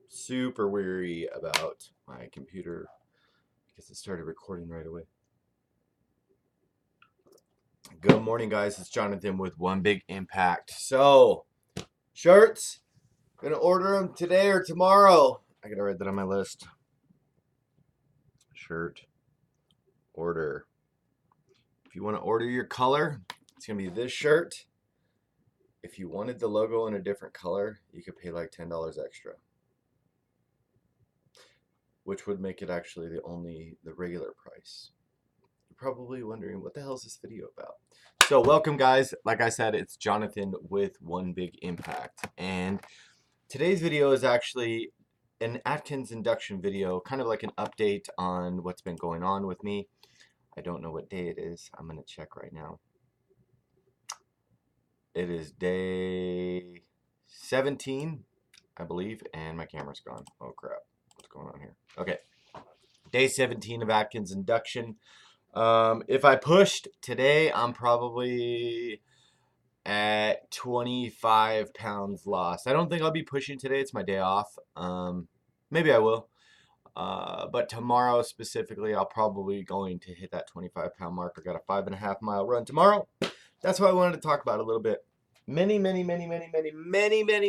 super weary about my computer because it started recording right away. Good morning, guys. It's Jonathan with One Big Impact. So, shirts, gonna order them today or tomorrow. I gotta write that on my list. Shirt order. If you want to order your color, it's gonna be this shirt. If you wanted the logo in a different color, you could pay like $10 extra, which would make it actually the regular price. You're probably wondering, what the hell is this video about? So welcome, guys. Like I said, it's Jonathan with One Big Impact, and today's video is actually an Atkins Induction video, kind of like an update on what's been going on with me. I don't know what day it is. I'm gonna check right now. It is day 17, I believe, and my camera's gone. Oh crap, what's going on here? Okay, day 17 of Atkins Induction. If I pushed today, I'm probably at 25 pounds lost. I don't think I'll be pushing today. It's my day off. Maybe I will. But tomorrow specifically, I'll probably going to hit that 25-pound mark. I got a 5.5 mile run tomorrow. That's what I wanted to talk about a little bit. Many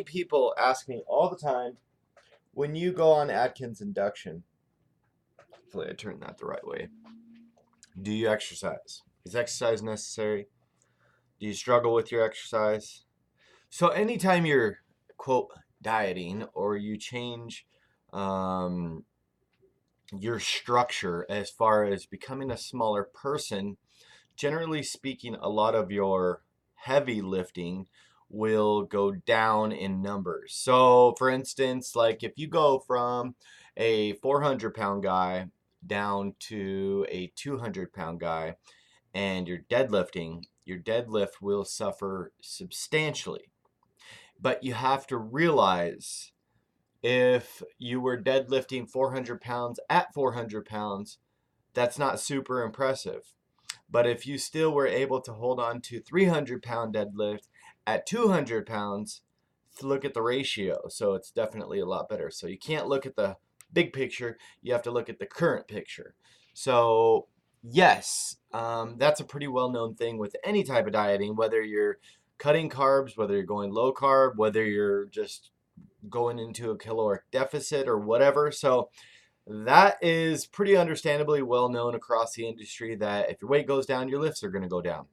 people ask me all the time, when you go on Atkins Induction, hopefully I turned that the right way, do you exercise? Is exercise necessary? Do you struggle with your exercise? So anytime you're, quote, dieting, or you change your structure as far as becoming a smaller person, generally speaking, a lot of your heavy lifting will go down in numbers. So for instance, like if you go from a 400-pound guy down to a 200-pound guy and you're deadlifting, your deadlift will suffer substantially. But you have to realize, if you were deadlifting 400 pounds at 400 pounds, that's not super impressive. But if you still were able to hold on to 300-pound deadlift at 200 pounds, look at the ratio. So it's definitely a lot better. So you can't look at the big picture. You have to look at the current picture. So yes, that's a pretty well-known thing with any type of dieting, whether you're cutting carbs, whether you're going low carb, whether you're just going into a caloric deficit or whatever. So that is pretty understandably well known across the industry, that if your weight goes down, your lifts are going to go down.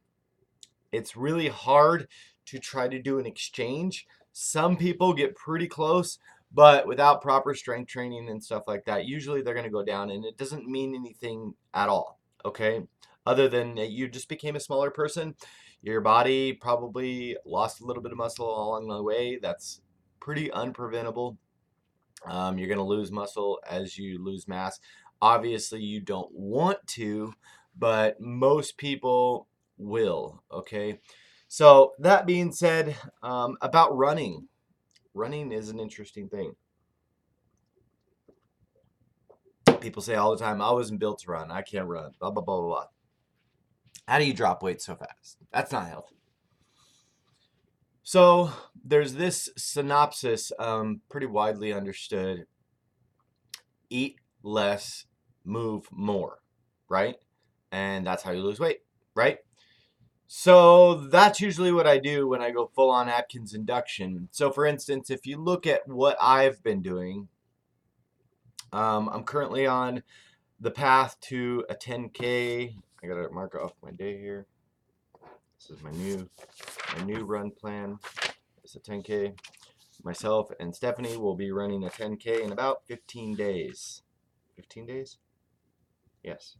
It's really hard to try to do an exchange. Some people get pretty close, but without proper strength training and stuff like that, usually they're going to go down, and it doesn't mean anything at all, okay? Other than that you just became a smaller person, your body probably lost a little bit of muscle along the way. That's pretty unpreventable. You're going to lose muscle as you lose mass. Obviously, you don't want to, but most people will, okay? So that being said, about running. Running is an interesting thing. People say all the time, I wasn't built to run. I can't run, blah, blah, blah, blah, blah. How do you drop weight so fast? That's not healthy. So there's this synopsis, pretty widely understood: eat less, move more, right? And that's how you lose weight, right? So that's usually what I do when I go full on Atkins Induction. So for instance, if you look at what I've been doing, I'm currently on the path to a 10K. I gotta mark off my day here. This is my new run plan. It's a 10K. Myself and Stephanie will be running a 10K in about 15 days. 15 days? Yes.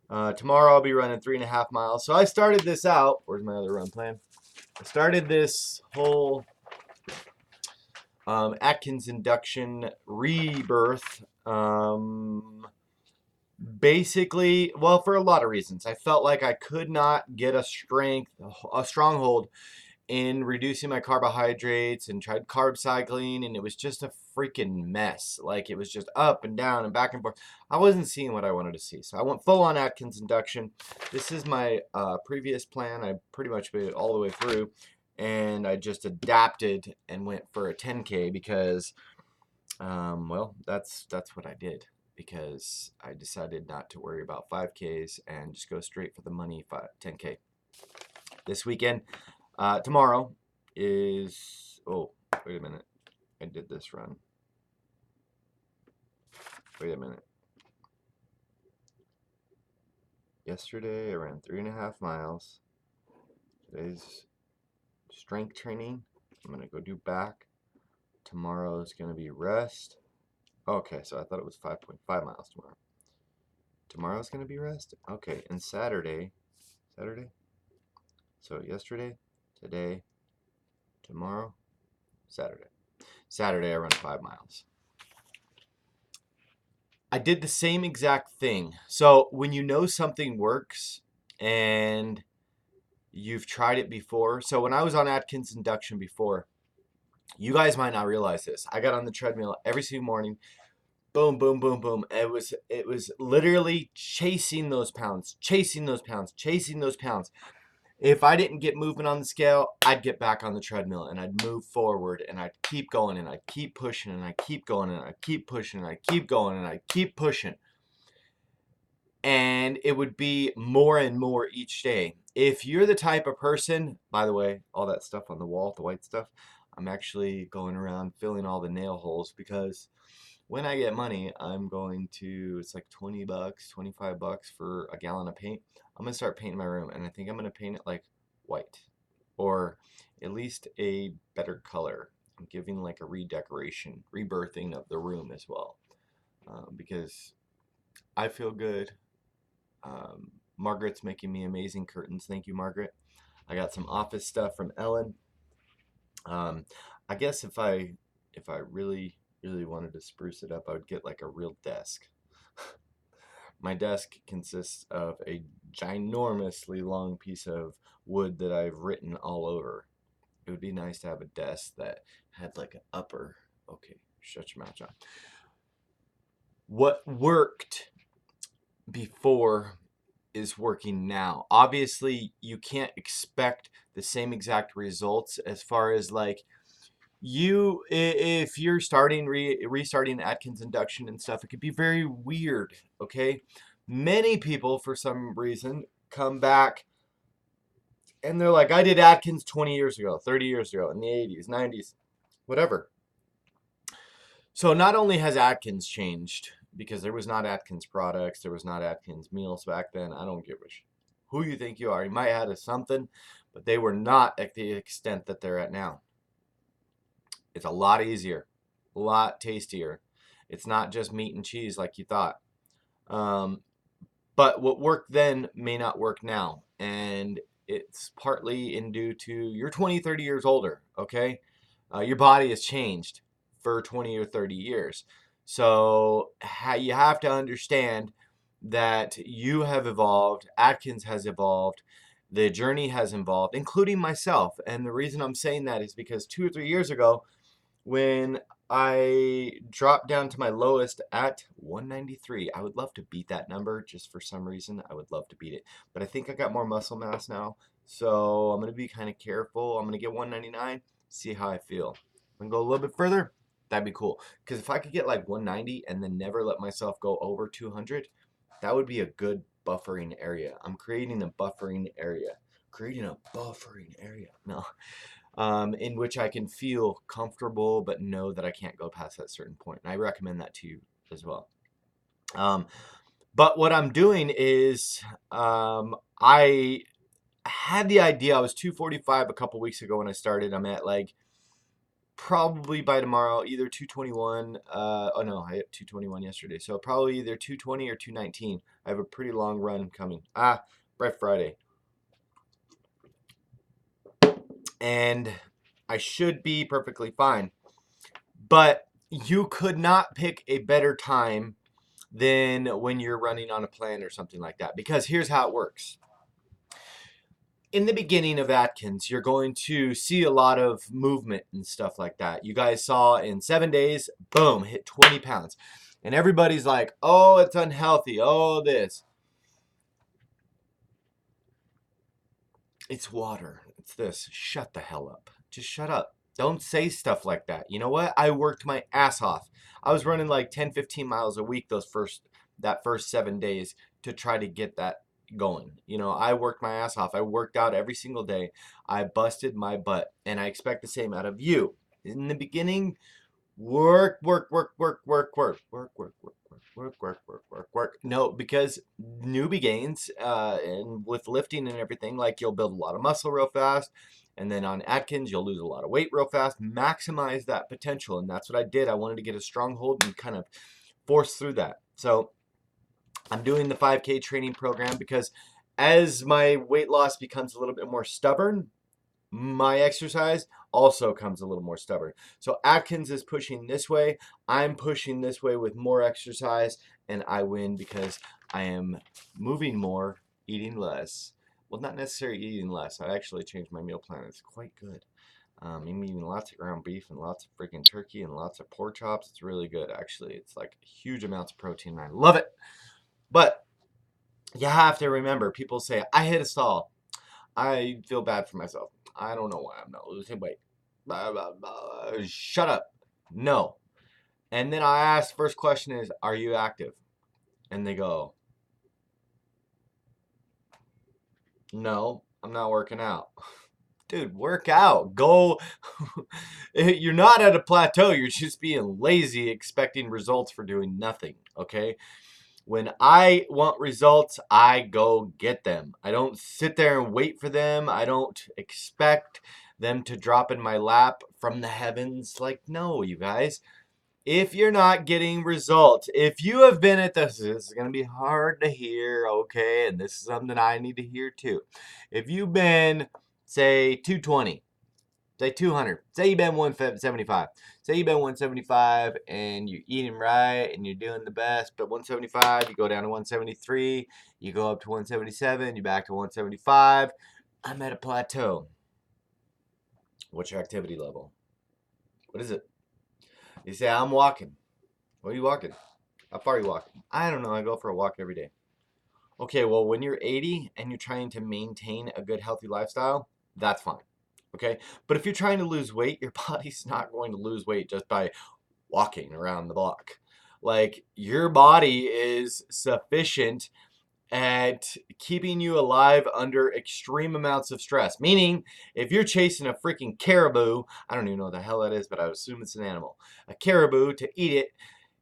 Tomorrow I'll be running 3.5 miles. So I started this out. Where's my other run plan? I started this whole Atkins Induction rebirth. Basically, well, for a lot of reasons. I felt like I could not get a stronghold in reducing my carbohydrates, and tried carb cycling, and it was just a freaking mess. Like, it was just up and down and back and forth. I wasn't seeing what I wanted to see. So I went full on Atkins Induction. This is my previous plan. I pretty much made it all the way through, and I just adapted and went for a 10K because Well, that's what I did because I decided not to worry about 5Ks and just go straight for the money 10K. This weekend, tomorrow is, oh, wait a minute. I did this run. Wait a minute. Yesterday I ran 3.5 miles. Today's strength training. I'm going to go do back. Tomorrow is going to be rest. Okay, so I thought it was 5.5 miles tomorrow. Tomorrow's going to be rest? Okay, and Saturday. So yesterday, today, tomorrow, Saturday. Saturday I run 5 miles. I did the same exact thing. So when you know something works and you've tried it before. So when I was on Atkins Induction before, you guys might not realize this. I got on the treadmill every single morning. Boom, boom, boom, boom. It was literally chasing those pounds, chasing those pounds, chasing those pounds. If I didn't get moving on the scale, I'd get back on the treadmill and I'd move forward and I'd keep going and I'd keep pushing and I'd keep going and I'd keep pushing and I'd keep going and I'd keep pushing. And it would be more and more each day. If you're the type of person, by the way, all that stuff on the wall, the white stuff, I'm actually going around filling all the nail holes because when I get money, I'm going to, it's like 20 bucks, 25 bucks for a gallon of paint. I'm going to start painting my room, and I think I'm going to paint it like white or at least a better color. I'm giving like a redecoration, rebirthing of the room as well because I feel good. Margaret's making me amazing curtains. Thank you, Margaret. I got some office stuff from Ellen. I guess if I really wanted to spruce it up, I would get like a real desk. My desk consists of a ginormously long piece of wood that I've written all over. It would be nice to have a desk that had like an upper. Okay, shut your mouth, John. What worked before is working now. Obviously, you can't expect the same exact results as far as like if you're restarting Atkins Induction and stuff, it could be very weird, okay? Many people, for some reason, come back and they're like, I did Atkins 20 years ago, 30 years ago, in the 80s, 90s, whatever. So not only has Atkins changed, because there was not Atkins products, there was not Atkins meals back then. I don't give a who you think you are. You might have had something, but they were not at the extent that they're at now. It's a lot easier, a lot tastier. It's not just meat and cheese like you thought. But what worked then may not work now. And it's partly in due to you're 20, 30 years older, okay? Your body has changed for 20 or 30 years. So you have to understand that you have evolved, Atkins has evolved, the journey has evolved, including myself. And the reason I'm saying that is because 2 or 3 years ago, when I dropped down to my lowest at 193. I would love to beat that number just for some reason. I would love to beat it. But I think I got more muscle mass now. So I'm going to be kind of careful. I'm going to get 199, see how I feel. I'm going to go a little bit further. That'd be cool. Because if I could get like 190 and then never let myself go over 200, that would be a good buffering area. I'm creating a buffering area. No. In which I can feel comfortable but know that I can't go past that certain point. And I recommend that to you as well. But what I'm doing is I had the idea. I was 245 a couple weeks ago when I started. I'm at like probably by tomorrow either 221. Oh no, I hit 221 yesterday. So probably either 220 or 219. I have a pretty long run coming. Brett Friday. And I should be perfectly fine. But you could not pick a better time than when you're running on a plan or something like that. Because here's how it works. In the beginning of Atkins, you're going to see a lot of movement and stuff like that. You guys saw in 7 days, boom, hit 20 pounds. And everybody's like, oh, it's unhealthy. Oh, this. It's water. It's this. Shut the hell up. Just shut up. Don't say stuff like that. You know what? I worked my ass off. I was running like 10, 15 miles a week that first 7 days to try to get that going. I worked my ass off. I worked out every single day. I busted my butt. And I expect the same out of you. In the beginning, work, work, work, work, work, work, work, work, work, work, work, work, work, work, work. No, because newbie gains, and with lifting and everything, like you'll build a lot of muscle real fast. And then on Atkins, you'll lose a lot of weight real fast. Maximize that potential. And that's what I did. I wanted to get a stronghold and kind of force through that. So I'm doing the 5K training program because as my weight loss becomes a little bit more stubborn, my exercise also comes a little more stubborn. So Atkins is pushing this way. I'm pushing this way with more exercise, and I win because I am moving more, eating less. Well, not necessarily eating less. I actually changed my meal plan. It's quite good. I'm eating lots of ground beef and lots of freaking turkey and lots of pork chops. It's really good, actually. It's like huge amounts of protein. I love it. But you have to remember, people say, I hit a stall. I feel bad for myself. I don't know why I'm not losing weight. Blah, blah, blah. Shut up. No. And then I ask, first question is, are you active? And they go, no, I'm not working out. Dude, work out. Go. You're not at a plateau. You're just being lazy, expecting results for doing nothing. Okay? When I want results, I go get them. I don't sit there and wait for them. I don't expect them to drop in my lap from the heavens. Like, no, you guys. If you're not getting results, if you have been at this is going to be hard to hear, okay? And this is something I need to hear too. If you've been, say, 220, say 200, say you've been 175, say you've been 175 and you're eating right and you're doing the best, but 175, you go down to 173, you go up to 177, you're back to 175. I'm at a plateau. What's your activity level? What is it? You say, I'm walking. What are you walking? How far are you walking? I don't know. I go for a walk every day. Okay, well, when you're 80 and you're trying to maintain a good, healthy lifestyle, that's fine. Okay? But if you're trying to lose weight, your body's not going to lose weight just by walking around the block. Like, your body is sufficient at keeping you alive under extreme amounts of stress. Meaning, if you're chasing a freaking caribou, I don't even know what the hell that is, but I would assume it's an animal, a caribou to eat it,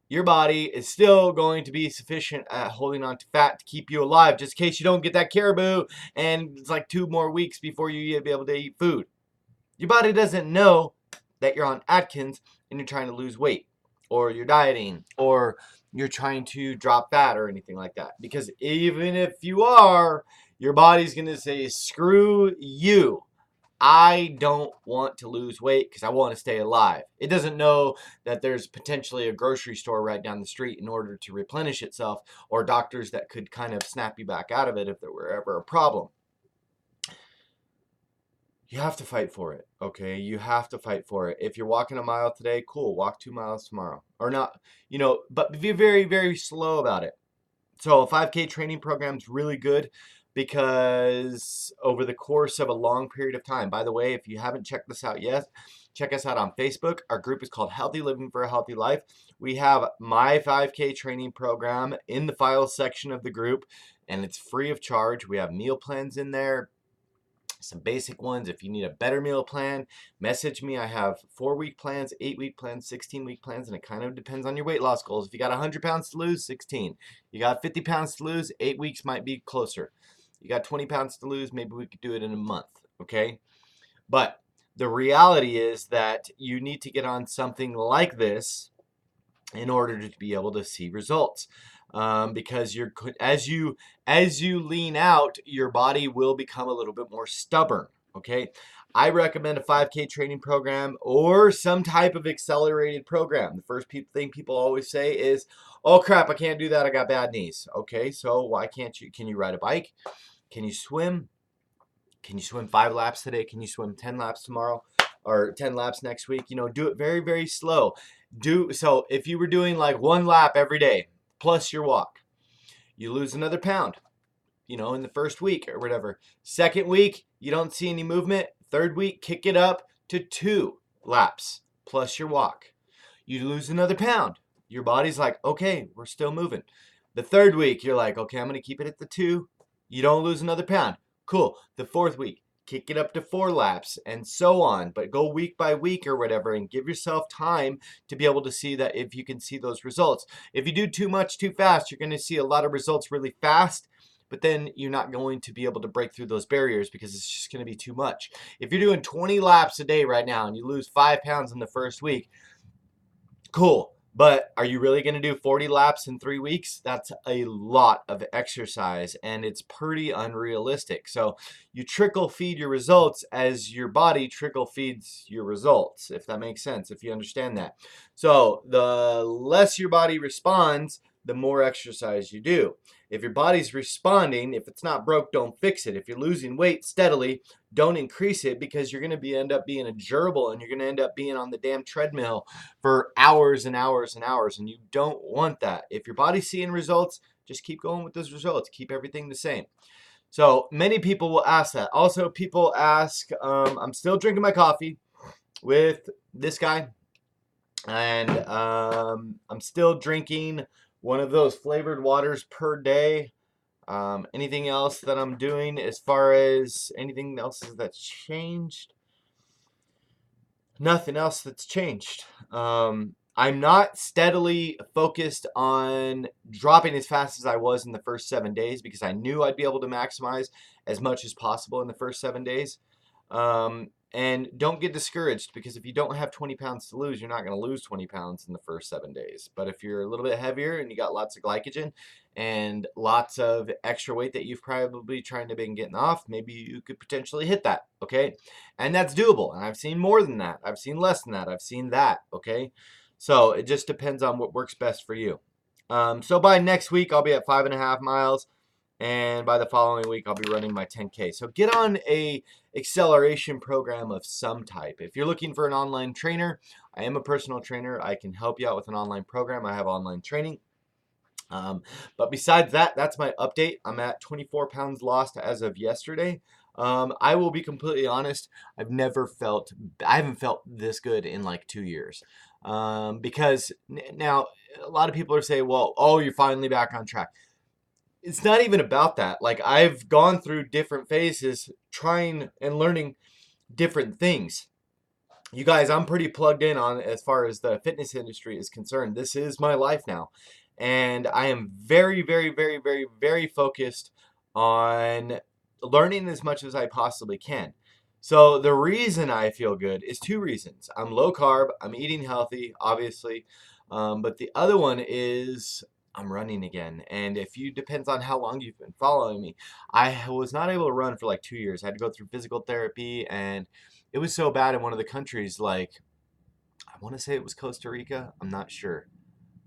your body is still going to be sufficient at holding on to fat to keep you alive, just in case you don't get that caribou and it's like 2 more weeks before you be able to eat food. Your body doesn't know that you're on Atkins and you're trying to lose weight, or you're dieting, or you're trying to drop fat or anything like that. Because even if you are, your body's going to say, screw you. I don't want to lose weight because I want to stay alive. It doesn't know that there's potentially a grocery store right down the street in order to replenish itself, or doctors that could kind of snap you back out of it if there were ever a problem. You have to fight for it, okay? You have to fight for it. If you're walking a mile today, cool, walk 2 miles tomorrow. Or not, but be very, very slow about it. So a 5K training program is really good because over the course of a long period of time, by the way, if you haven't checked this out yet, check us out on Facebook. Our group is called Healthy Living for a Healthy Life. We have my 5K training program in the files section of the group, and it's free of charge. We have meal plans in there, some basic ones. If you need a better meal plan, message me. I have 4-week plans, 8-week plans, 16-week plans, and it kind of depends on your weight loss goals. If you got 100 pounds to lose, 16. You got 50 pounds to lose, 8 weeks might be closer. You got 20 pounds to lose, maybe we could do it in a month, okay? But the reality is that you need to get on something like this in order to be able to see results. Because as you lean out, your body will become a little bit more stubborn. Okay, I recommend a 5K training program or some type of accelerated program. The first thing people always say is, "Oh crap, I can't do that. I got bad knees." Okay, so why can't you? Can you ride a bike? Can you swim? Can you swim 5 laps today? Can you swim 10 laps tomorrow? Or 10 laps next week? Do it very, very slow. So if you were doing like 1 lap every day plus your walk, you lose another pound, in the first week or whatever. Second week, you don't see any movement. Third week, kick it up to 2. laps plus your walk. You lose another pound. Your body's like, okay, we're still moving. The third week, you're like, okay, I'm going to keep it at the 2. You don't lose another pound. Cool. The fourth week, kick it up to 4 laps and so on. But go week by week or whatever and give yourself time to be able to see that if you can see those results. If you do too much too fast, you're going to see a lot of results really fast. But then you're not going to be able to break through those barriers because it's just going to be too much. If you're doing 20 laps a day right now and you lose 5 pounds in the first week, cool. But are you really going to do 40 laps in 3 weeks? That's a lot of exercise and it's pretty unrealistic. So you trickle feed your results as your body trickle feeds your results, if that makes sense, if you understand that. So the less your body responds, the more exercise you do. If your body's responding, if it's not broke, don't fix it. If you're losing weight steadily, don't increase it because you're going to end up being a gerbil and you're going to end up being on the damn treadmill for hours and hours and hours, and you don't want that. If your body's seeing results, just keep going with those results. Keep everything the same. So many people will ask that. Also, people ask, I'm still drinking my coffee with this guy, and I'm still drinking one of those flavored waters per day. Anything else that I'm doing as far as anything else that's changed? Nothing else that's changed. I'm not steadily focused on dropping as fast as I was in the first 7 days because I knew I'd be able to maximize as much as possible in the first 7 days. And don't get discouraged because if you don't have 20 pounds to lose, you're not going to lose 20 pounds in the first 7 days. But if you're a little bit heavier and you got lots of glycogen and lots of extra weight that you've probably trying to been getting off, maybe you could potentially hit that, okay? And that's doable. And I've seen more than that. I've seen less than that. I've seen that, okay? So it just depends on what works best for you. So by next week, I'll be at 5.5 miles. And by the following week, I'll be running my 10K. So get on a acceleration program of some type. If you're looking for an online trainer, I am a personal trainer. I can help you out with an online program. I have online training. But besides that, that's my update. I'm at 24 pounds lost as of yesterday. I will be completely honest. I haven't felt this good in like 2 years. Because now a lot of people are saying, well, oh, you're finally back on track. It's not even about that. Like I've gone through different phases trying and learning different things. You guys, I'm pretty plugged in on as far as the fitness industry is concerned. This is my life now. And I am very, very, very, very, very focused on learning as much as I possibly can. So the reason I feel good is 2 reasons. I'm low carb, I'm eating healthy, obviously. But the other one is I'm running again. And if you depends on how long you've been following me, I was not able to run for like 2 years. I had to go through physical therapy and it was so bad in one of the countries, like I want to say it was Costa Rica. I'm not sure.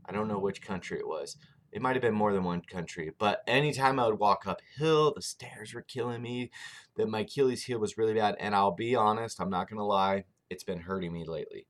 I don't know which country it was. It might have been more than one country. But anytime I would walk uphill, the stairs were killing me. That my Achilles heel was really bad. And I'll be honest, I'm not going to lie, it's been hurting me lately.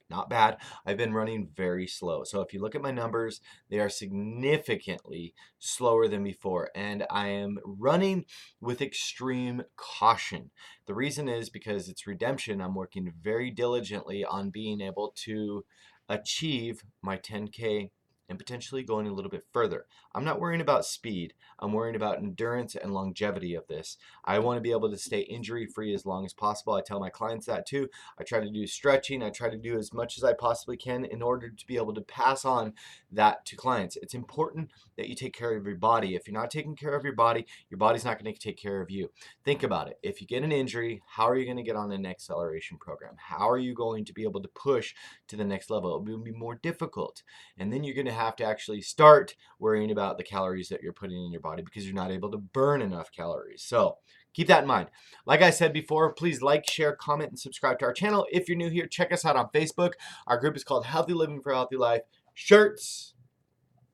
Not bad. I've been running very slow. So if you look at my numbers, they are significantly slower than before. And I am running with extreme caution. The reason is because it's redemption. I'm working very diligently on being able to achieve my 10K and potentially going a little bit further. I'm not worrying about speed. I'm worrying about endurance and longevity of this. I want to be able to stay injury free as long as possible. I tell my clients that too. I try to do stretching. I try to do as much as I possibly can in order to be able to pass on that to clients. It's important that you take care of your body. If you're not taking care of your body's not going to take care of you. Think about it. If you get an injury, how are you going to get on an acceleration program? How are you going to be able to push to the next level? It will be more difficult. And then you're going to have to actually start worrying about the calories that you're putting in your body because you're not able to burn enough calories. So keep that in mind. Like I said before, please like, share, comment, and subscribe to our channel. If you're new here, check us out on Facebook. Our group is called Healthy Living for a Healthy Life. Shirts,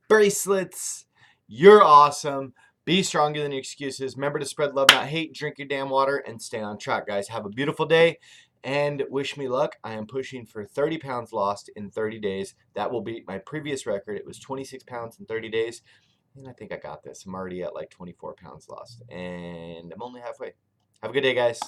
bracelets, you're awesome. Be stronger than your excuses. Remember to spread love, not hate. Drink your damn water and stay on track, guys. Have a beautiful day and wish me luck. I am pushing for 30 pounds lost in 30 days. That will beat my previous record. It was 26 pounds in 30 days. And I think I got this. I'm already at like 24 pounds lost. And I'm only halfway. Have a good day, guys.